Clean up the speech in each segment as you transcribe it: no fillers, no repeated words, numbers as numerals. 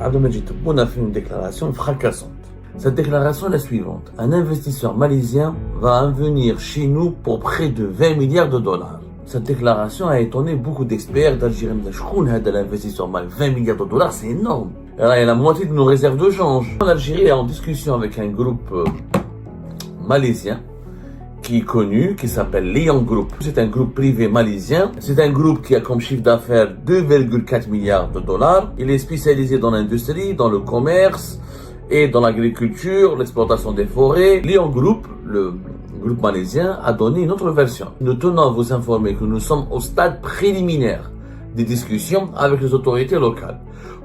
Abdelmajid Tebboune a fait une déclaration fracassante. Cette déclaration est la suivante. Un investisseur malaisien va venir chez nous pour près de 20 milliards de dollars. Cette déclaration a étonné beaucoup d'experts d'Algérie. L'investisseur malien, 20 milliards de dollars, c'est énorme. Il y a la moitié de nos réserves de change. L'Algérie est en discussion avec un groupe malaisien qui est connu, qui s'appelle Lion Group. C'est un groupe privé malaisien. C'est un groupe qui a comme chiffre d'affaires 2,4 milliards de dollars. Il est spécialisé dans l'industrie, dans le commerce et dans l'agriculture, l'exploitation des forêts. Lion Group, le groupe malaisien, a donné une autre version. Nous tenons à vous informer que nous sommes au stade préliminaire des discussions avec les autorités locales.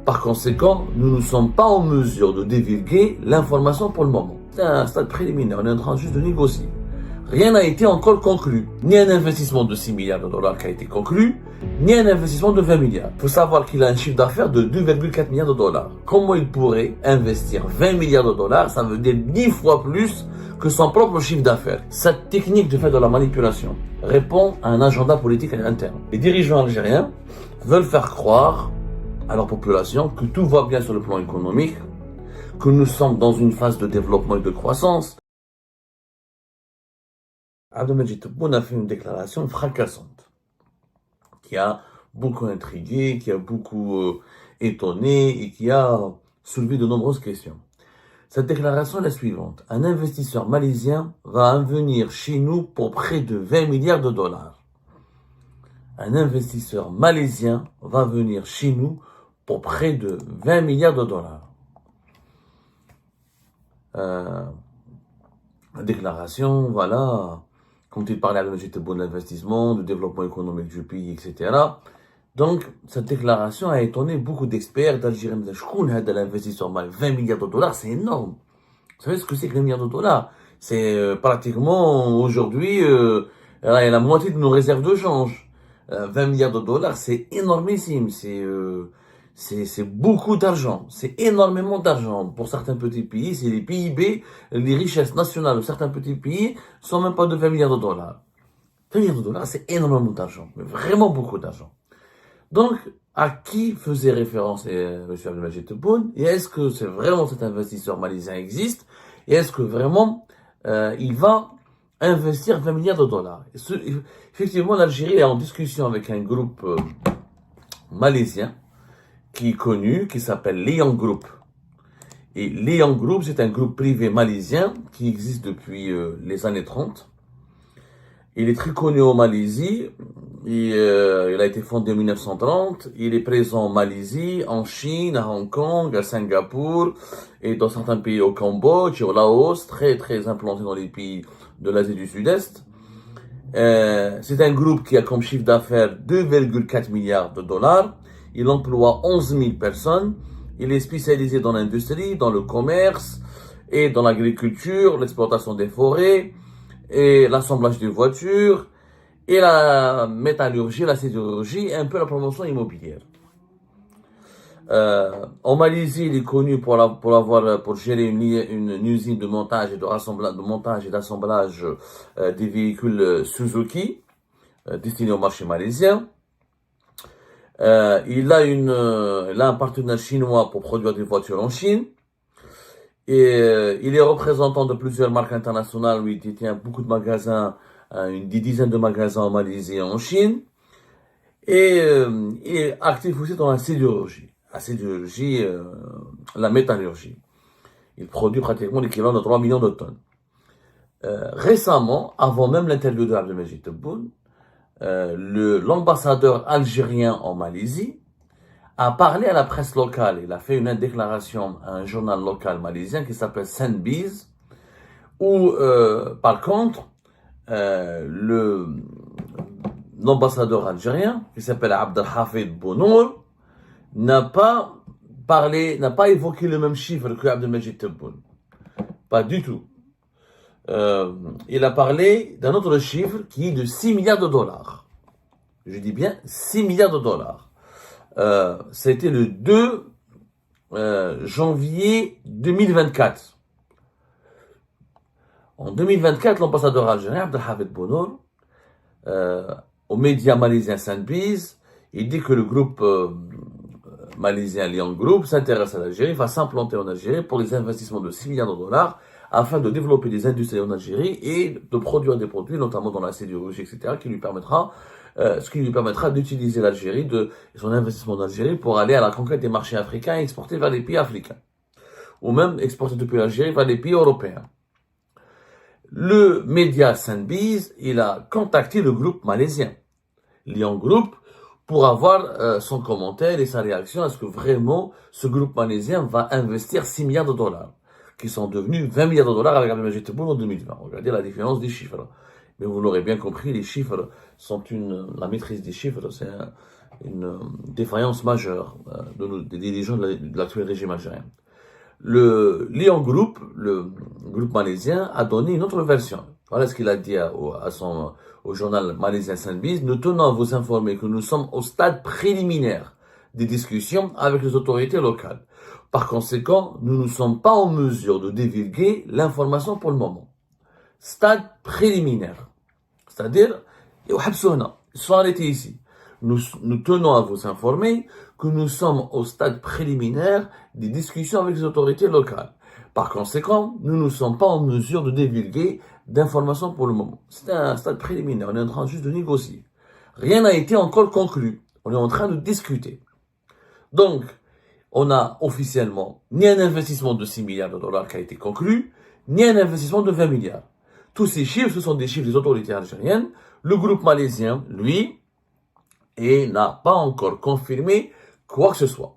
Par conséquent, nous ne sommes pas en mesure de divulguer l'information pour le moment. C'est un stade préliminaire, on est en train juste de négocier. Rien n'a été encore conclu. Ni un investissement de 6 milliards de dollars qui a été conclu, ni un investissement de 20 milliards. Il faut savoir qu'il a un chiffre d'affaires de 2,4 milliards de dollars. Comment il pourrait investir 20 milliards de dollars? Ça veut dire 10 fois plus que son propre chiffre d'affaires. Cette technique de faire de la manipulation répond à un agenda politique interne. Les dirigeants algériens veulent faire croire à leur population que tout va bien sur le plan économique, que nous sommes dans une phase de développement et de croissance. Abdelmajid Tebboune a fait une déclaration fracassante qui a beaucoup intrigué, qui a beaucoup étonné et qui a soulevé de nombreuses questions. Cette déclaration est la suivante. Un investisseur malaisien va venir chez nous pour près de 20 milliards de dollars. Un investisseur malaisien va venir chez nous pour près de 20 milliards de dollars. La déclaration, voilà, quand il parlait à Abdelmajid Tebboune d'investissement, de développement économique du pays, etc. Donc, cette déclaration a étonné beaucoup d'experts d'Algérie. L'investisseur malien, 20 milliards de dollars, c'est énorme. Vous savez ce que c'est que les milliards de dollars? C'est pratiquement, aujourd'hui, il y a la moitié de nos réserves de change. 20 milliards de dollars, c'est énormissime. C'est beaucoup d'argent. C'est énormément d'argent. Pour certains petits pays, c'est les PIB, les richesses nationales de certains petits pays sont même pas de 20 milliards de dollars. 20 milliards de dollars, c'est énormément d'argent. Mais vraiment beaucoup d'argent. Donc, à qui faisait référence M. Abdelmajid Tebboune? Et est-ce que c'est vraiment cet investisseur malaisien existe? Et est-ce que vraiment il va investir 20 milliards de dollars? Effectivement, l'Algérie est en discussion avec un groupe malaisien qui est connu, qui s'appelle Lion Group. Et Lion Group, c'est un groupe privé malaisien qui existe depuis les années 30. Il est très connu en Malaisie. Il a été fondé en 1930. Il est présent en Malaisie, en Chine, à Hong Kong, à Singapour et dans certains pays au Cambodge, au Laos, très très implanté dans les pays de l'Asie du Sud-Est. C'est un groupe qui a comme chiffre d'affaires 2,4 milliards de dollars. Il emploie 11 000 personnes. Il est spécialisé dans l'industrie, dans le commerce et dans l'agriculture, l'exploitation des forêts et l'assemblage des voitures et la métallurgie, la sidérurgie et un peu la promotion immobilière. En Malaisie, il est connu pour gérer une usine de montage et d'assemblage des véhicules Suzuki destinés au marché malaisien. Il a un partenaire chinois pour produire des voitures en Chine. Et il est représentant de plusieurs marques internationales où il détient beaucoup de magasins, des dizaines de magasins en Malaisie et en Chine. Et il est actif aussi dans la sidérurgie. La métallurgie. Il produit pratiquement l'équivalent de 3 millions de tonnes. Récemment, avant même l'interview de Abdelmajid Tebboune, l'ambassadeur algérien en Malaisie a parlé à la presse locale. Il a fait une déclaration à un journal local malaisien qui s'appelle Senbiz, où, par contre, l'ambassadeur algérien, qui s'appelle Abdelhafid Bounour, n'a pas évoqué le même chiffre que Abdelmajid Tebboune. Pas du tout. Il a parlé d'un autre chiffre qui est de 6 milliards de dollars. Je dis bien 6 milliards de dollars. C'était le 2 janvier 2024. En 2024, l'ambassadeur algérien Abdelhafid Bounour, aux médias malaisiens Senbiz, il dit que le groupe malaisien Lion Group s'intéresse à l'Algérie, va s'implanter en Algérie pour les investissements de 6 milliards de dollars afin de développer des industries en Algérie et de produire des produits, notamment dans la sidérurgie, etc., ce qui lui permettra d'utiliser l'Algérie, son investissement en Algérie pour aller à la conquête des marchés africains et exporter vers les pays africains. Ou même exporter depuis l'Algérie vers les pays européens. Le média Saint-Biz, il a contacté le groupe malaisien, Lion Group, pour avoir son commentaire et sa réaction à ce que vraiment ce groupe malaisien va investir 6 milliards de dollars, qui sont devenus 20 milliards de dollars avec Abdelmajid Tebboune en 2020. Regardez la différence des chiffres. Mais vous l'aurez bien compris, les chiffres sont la maîtrise des chiffres, c'est une défaillance majeure des dirigeants de l'actuel régime algérien. Le Lion Group, le groupe malaisien, a donné une autre version. Voilà ce qu'il a dit au journal malaisien Saint-Biz. Nous tenons à vous informer que nous sommes au stade préliminaire des discussions avec les autorités locales. Par conséquent, nous ne sommes pas en mesure de divulguer l'information pour le moment. Stade préliminaire. C'est-à-dire, ils sont arrêtés ici. Nous tenons à vous informer que nous sommes au stade préliminaire des discussions avec les autorités locales. Par conséquent, nous ne sommes pas en mesure de divulguer d'informations pour le moment. C'est un stade préliminaire, on est en train juste de négocier. Rien n'a été encore conclu, on est en train de discuter. Donc, on n'a officiellement ni un investissement de 6 milliards de dollars qui a été conclu, ni un investissement de 20 milliards. Tous ces chiffres, ce sont des chiffres des autorités algériennes. Le groupe malaisien, lui, n'a pas encore confirmé quoi que ce soit.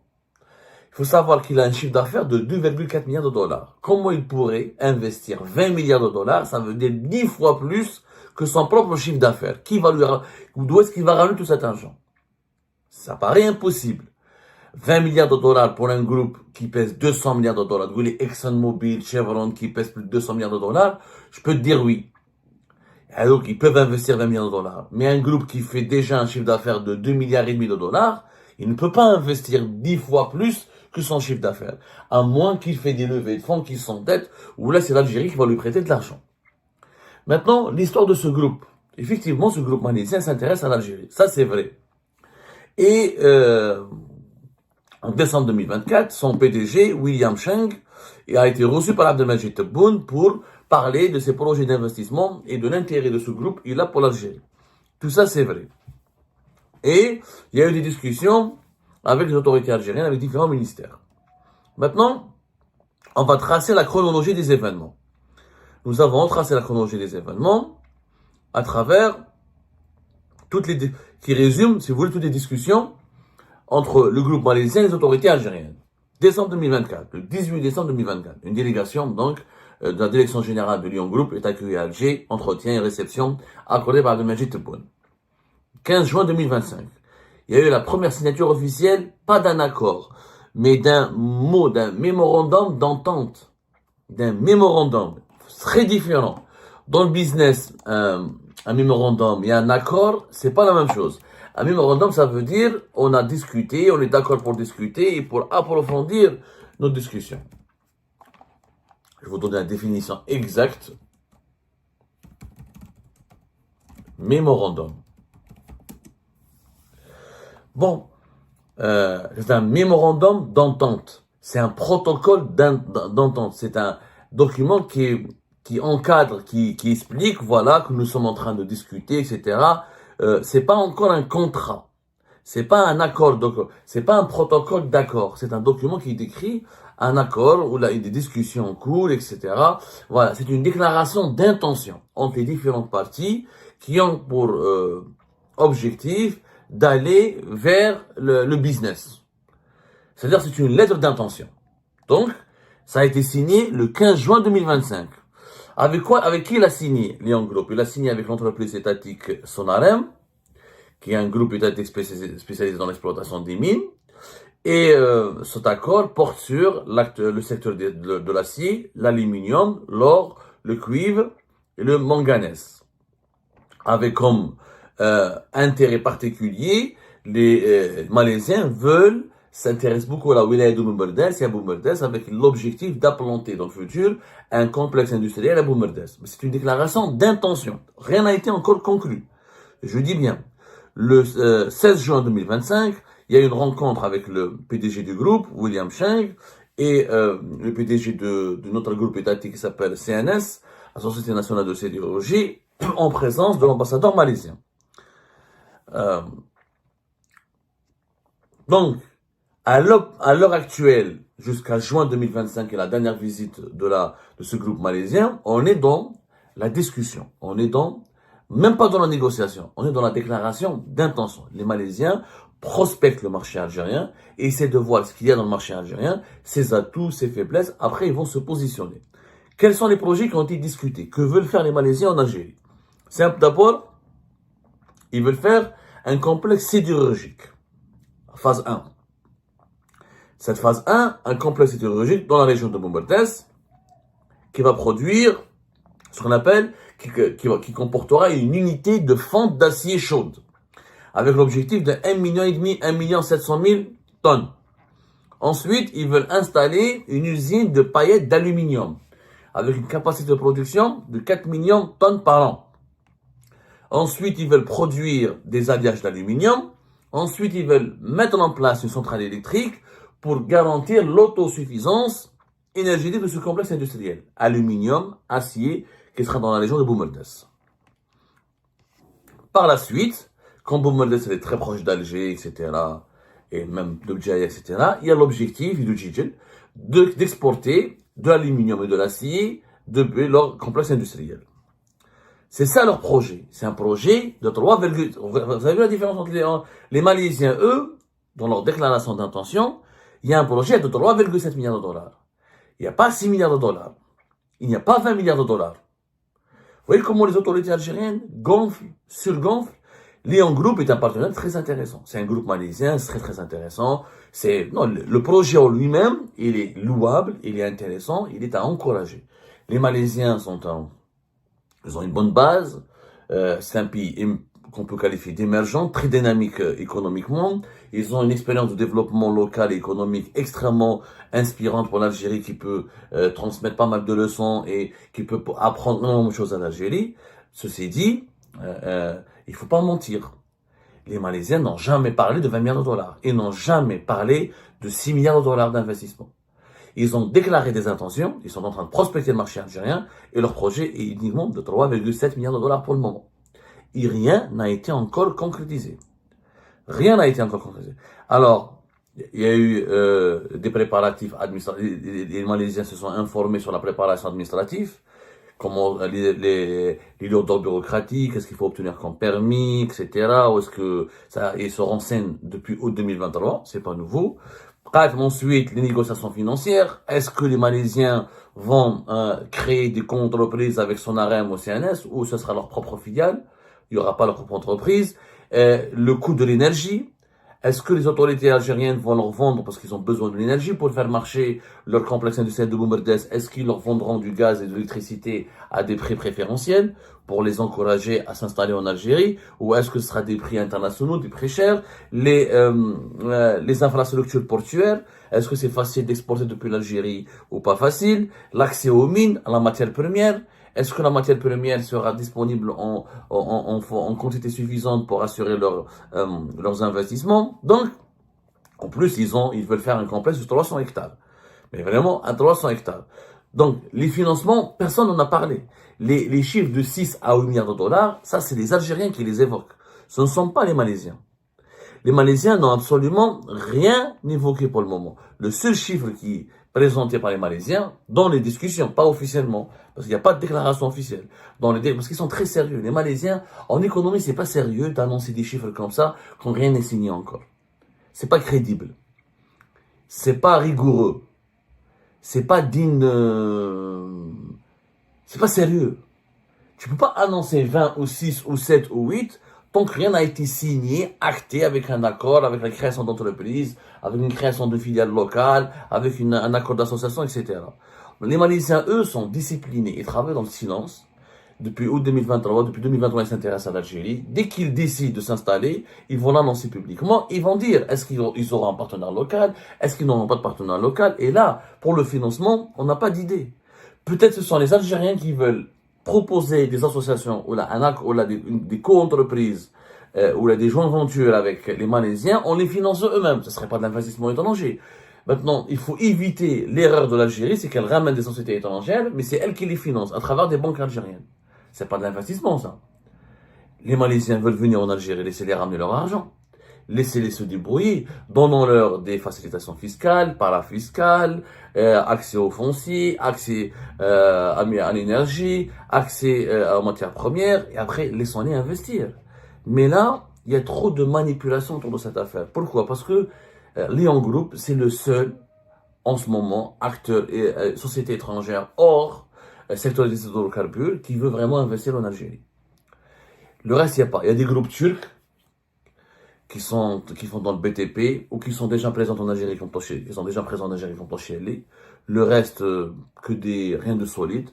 Il faut savoir qu'il a un chiffre d'affaires de 2,4 milliards de dollars. Comment il pourrait investir 20 milliards de dollars? Ça veut dire 10 fois plus que son propre chiffre d'affaires. D'où est-ce qu'il va ramener tout cet argent? Ça paraît impossible. 20 milliards de dollars pour un groupe qui pèse 200 milliards de dollars, les ExxonMobil, Chevron qui pèsent plus de 200 milliards de dollars, je peux te dire oui. Et donc, ils peuvent investir 20 milliards de dollars. Mais un groupe qui fait déjà un chiffre d'affaires de 2 milliards et demi de dollars, il ne peut pas investir 10 fois plus que son chiffre d'affaires. À moins qu'il fait des levées de fonds qui s'endettent, où là, c'est l'Algérie qui va lui prêter de l'argent. Maintenant, l'histoire de ce groupe. Effectivement, ce groupe malaisien s'intéresse à l'Algérie. Ça, c'est vrai. Et, en décembre 2024, son PDG, William Cheng, a été reçu par Abdelmajid Tebboune pour parler de ses projets d'investissement et de l'intérêt de ce groupe il a pour l'Algérie. Tout ça, c'est vrai. Et il y a eu des discussions avec les autorités algériennes, avec différents ministères. Maintenant, on va tracer la chronologie des événements. Nous avons tracé la chronologie des événements à travers qui résume, si vous voulez, toutes les discussions entre le groupe malaisien et les autorités algériennes. Décembre 2024, le 18 décembre 2024, une délégation donc de la direction générale de Lion Group est accueillie à Alger, entretien et réception accordée par Abdelmajid Tebboune. 15 juin 2025, il y a eu la première signature officielle, pas d'un accord, mais d'un mémorandum d'entente. D'un mémorandum, très différent. Dans le business, un mémorandum et un accord, c'est pas la même chose. Un mémorandum, ça veut dire, on a discuté, on est d'accord pour discuter et pour approfondir nos discussions. Je vais vous donner la définition exacte. Mémorandum. Bon, c'est un mémorandum d'entente. C'est un protocole d'entente. C'est un document qui encadre, qui explique, voilà, que nous sommes en train de discuter, etc. C'est pas encore un contrat. C'est pas un accord, c'est pas un protocole d'accord. C'est un document qui décrit un accord où il y a des discussions en cours, etc. Voilà, c'est une déclaration d'intention entre les différentes parties qui ont pour objectif d'aller vers le business. C'est-à-dire c'est une lettre d'intention. Donc, ça a été signé le 15 juin 2025. Avec qui il a signé, Lion Group? Il a signé avec l'entreprise étatique Sonarem, qui est un groupe étatique spécialisé dans l'exploitation des mines. Et cet accord porte sur le secteur de l'acier, l'aluminium, l'or, le cuivre et le manganèse. Avec comme intérêt particulier, les Malaisiens s'intéressent beaucoup à la wilaya de Boumerdès et à Boumerdès avec l'objectif d'implanter dans le futur un complexe industriel à Boumerdès. Mais c'est une déclaration d'intention. Rien n'a été encore conclu. Je dis bien, le 16 juin 2025, il y a une rencontre avec le PDG du groupe, William Cheng, et le PDG de notre groupe étatique qui s'appelle CNS, la Société nationale de sidérurgie, en présence de l'ambassadeur malaisien. Donc, à l'heure actuelle, jusqu'à juin 2025, qui est la dernière visite de ce groupe malaisien, on est dans la discussion. On est même pas dans la négociation, on est dans la déclaration d'intention. Les Malaisiens prospectent le marché algérien et essaient de voir ce qu'il y a dans le marché algérien, ses atouts, ses faiblesses. Après, ils vont se positionner. Quels sont les projets qui ont été discutés? Que veulent faire les Malaisiens en Algérie? Simple d'abord, ils veulent faire un complexe sidérurgique. Phase 1. Cette phase 1, un complexe sidérurgique dans la région de Boumertes, qui va produire ce qu'on appelle, qui comportera une unité de fente d'acier chaude, avec l'objectif de 1,5 million, 1,7 million tonnes. Ensuite, ils veulent installer une usine de paillettes d'aluminium, avec une capacité de production de 4 millions de tonnes par an. Ensuite, ils veulent produire des alliages d'aluminium. Ensuite, ils veulent mettre en place une centrale électrique pour garantir l'autosuffisance énergétique de ce complexe industriel. Aluminium, acier, qui sera dans la région de Boumertes. Par la suite, quand Boumertes est très proche d'Alger, etc., et même de Bjaïa, etc., il y a l'objectif du Djidjel d'exporter de l'aluminium et de l'acier depuis leur complexe industriel. C'est ça leur projet. C'est un projet de 3, vous avez vu la différence entre les Malaisiens, eux, dans leur déclaration d'intention, il y a un projet de 3,7 milliards de dollars. Il n'y a pas 6 milliards de dollars. Il n'y a pas 20 milliards de dollars. Vous voyez comment les autorités algériennes gonflent, surgonflent. Lyon Group est un partenaire très intéressant. C'est un groupe malaisien, c'est très très intéressant. Le projet en lui-même, il est louable, il est intéressant, il est à encourager. Les Malaisiens ils ont une bonne base. C'est un pays qu'on peut qualifier d'émergent, très dynamique économiquement. Ils ont une expérience de développement local et économique extrêmement inspirante pour l'Algérie, qui peut transmettre pas mal de leçons et qui peut apprendre énormément de choses à l'Algérie. Ceci dit, il faut pas mentir. Les Malaisiens n'ont jamais parlé de 20 milliards de dollars. Ils n'ont jamais parlé de 6 milliards de dollars d'investissement. Ils ont déclaré des intentions, ils sont en train de prospecter le marché algérien, et leur projet est uniquement de 3,7 milliards de dollars pour le moment. Et rien n'a été encore concrétisé. Rien n'a été encore concrétisé. Alors, il y a eu des préparatifs administratifs, les Malaisiens se sont informés sur la préparation administrative, comment les lourdeurs d'ordre bureaucratique, qu'est-ce qu'il faut obtenir comme permis, etc. Ou est-ce que ça, ils se renseignent depuis août 2023, c'est pas nouveau. Bref, ensuite, les négociations financières. Est-ce que les Malaisiens vont créer des co-entreprises avec Sonarem ou CNS, ou ce sera leur propre filiale? Il n'y aura pas leur propre entreprise. Le coût de l'énergie. Est-ce que les autorités algériennes vont leur vendre, parce qu'ils ont besoin de l'énergie pour faire marcher leur complexe industriel de Boumertes, est-ce qu'ils leur vendront du gaz et de l'électricité à des prix préférentiels pour les encourager à s'installer en Algérie, ou est-ce que ce sera des prix internationaux, des prix chers? Les infrastructures portuaires, est-ce que c'est facile d'exporter depuis l'Algérie ou pas facile? L'accès aux mines, à la matière première. Est-ce que la matière première sera disponible en quantité suffisante pour assurer leurs investissements? Donc, en plus, ils veulent faire un complexe de 300 hectares. Mais vraiment, à 300 hectares. Donc, les financements, personne n'en a parlé. Les chiffres de 6 à 8 milliards de dollars, ça, c'est les Algériens qui les évoquent. Ce ne sont pas les Malaisiens. Les Malaisiens n'ont absolument rien évoqué pour le moment. Le seul chiffre qui est présenté par les Malaisiens, dans les discussions, pas officiellement, parce qu'il n'y a pas de déclaration officielle, parce qu'ils sont très sérieux. Les Malaisiens, en économie, c'est pas sérieux d'annoncer des chiffres comme ça quand rien n'est signé encore. C'est pas crédible. C'est pas rigoureux. C'est pas digne, c'est pas sérieux. Tu peux pas annoncer 20 ou 6 ou 7 ou 8 tant que rien n'a été signé, acté avec un accord, avec la création d'entreprises, avec une création de filiales locales, avec un accord d'association, etc. Les Malaisiens, eux, sont disciplinés et travaillent dans le silence. Depuis août 2023, depuis 2023, ils s'intéressent à l'Algérie. Dès qu'ils décident de s'installer, ils vont l'annoncer publiquement. Ils vont dire, est-ce qu'ils auront un partenaire local? Est-ce qu'ils n'auront pas de partenaire local? Et là, pour le financement, on n'a pas d'idée. Peut-être ce sont les Algériens qui veulent proposer des associations ou des co-entreprises où il y a des joint ventures avec les Malaisiens, on les finance eux-mêmes. Ce ne serait pas de l'investissement étranger. Maintenant, il faut éviter l'erreur de l'Algérie, c'est qu'elle ramène des sociétés étrangères, mais c'est elle qui les finance à travers des banques algériennes. C'est pas de l'investissement, ça. Les Malaisiens veulent venir en Algérie, laissez-les ramener leur argent. Laissez-les se débrouiller. Donnons-leur des facilitations fiscales, parafiscales, accès aux fonciers, accès à l'énergie, accès aux matières premières, et après, laissons-les investir. Mais là, il y a trop de manipulation autour de cette affaire. Pourquoi? Parce que Lion Group, c'est le seul, en ce moment, acteur et société étrangère hors secteur des hydrocarbures qui veut vraiment investir en Algérie. Le reste, il n'y a pas. Il y a des groupes turcs qui font dans le BTP ou qui sont déjà présents en Algérie, qui sont déjà présents en Algérie, qui font chez LA. Le reste, rien de solide.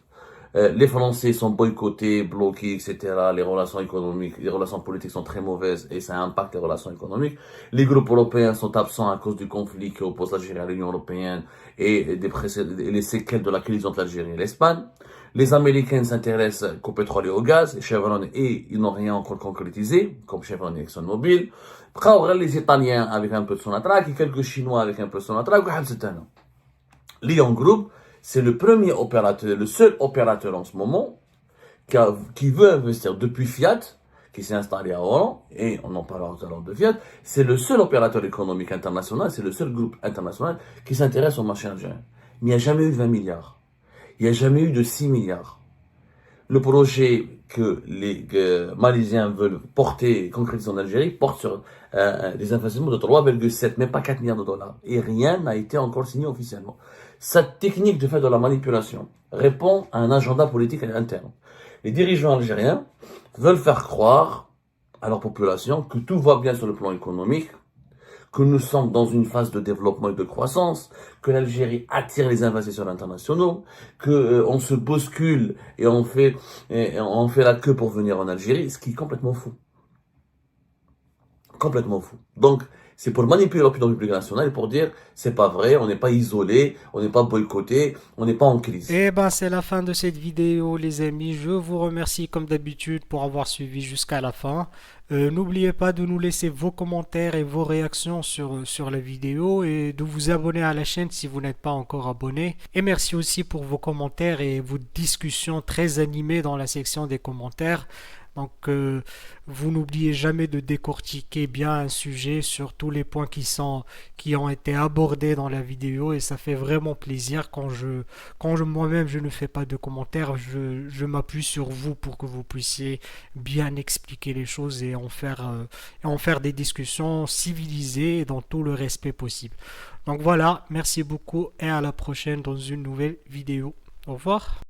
Les Français sont boycottés, bloqués, etc. Les relations économiques, les relations politiques sont très mauvaises et ça impacte les relations économiques. Les groupes européens sont absents à cause du conflit qui oppose l'Algérie à l'Union européenne et les séquelles de la crise entre l'Algérie et l'Espagne. Les Américains s'intéressent qu'au pétrole et au gaz, Chevron, et ils n'ont rien encore concrétisé, comme Chevron et ExxonMobil. Après, les Italiens avec un peu de Sonatrach et quelques Chinois avec un peu de Sonatrach. Lion Group, c'est le premier opérateur, le seul opérateur en ce moment qui veut investir depuis Fiat, qui s'est installé à Oran, et on en parlera tout à l'heure de Fiat. C'est le seul opérateur économique international, c'est le seul groupe international qui s'intéresse au marché algérien. Mais il n'y a jamais eu de 20 milliards. Il n'y a jamais eu de 6 milliards. Le projet que les Malaisiens veulent porter, concrétiser en Algérie, porte sur des investissements de 3,7, même pas 4 milliards de dollars. Et rien n'a été encore signé officiellement. Cette technique de faire de la manipulation répond à un agenda politique interne. Les dirigeants algériens veulent faire croire à leur population que tout va bien sur le plan économique, que nous sommes dans une phase de développement et de croissance, que l'Algérie attire les investisseurs internationaux, que on se bouscule et on fait la queue pour venir en Algérie, ce qui est complètement fou. Complètement fou. Donc, c'est pour manipuler l'opinion publique nationale et pour dire, c'est pas vrai, on n'est pas isolé, on n'est pas boycotté, on n'est pas en crise. Eh ben, c'est la fin de cette vidéo, les amis. Je vous remercie comme d'habitude pour avoir suivi jusqu'à la fin. N'oubliez pas de nous laisser vos commentaires et vos réactions sur la vidéo et de vous abonner à la chaîne si vous n'êtes pas encore abonné. Et merci aussi pour vos commentaires et vos discussions très animées dans la section des commentaires. Donc, vous n'oubliez jamais de décortiquer bien un sujet sur tous les points qui ont été abordés dans la vidéo et ça fait vraiment plaisir moi-même je ne fais pas de commentaires, je m'appuie sur vous pour que vous puissiez bien expliquer les choses et en faire des discussions civilisées et dans tout le respect possible. Donc voilà, merci beaucoup et à la prochaine dans une nouvelle vidéo. Au revoir.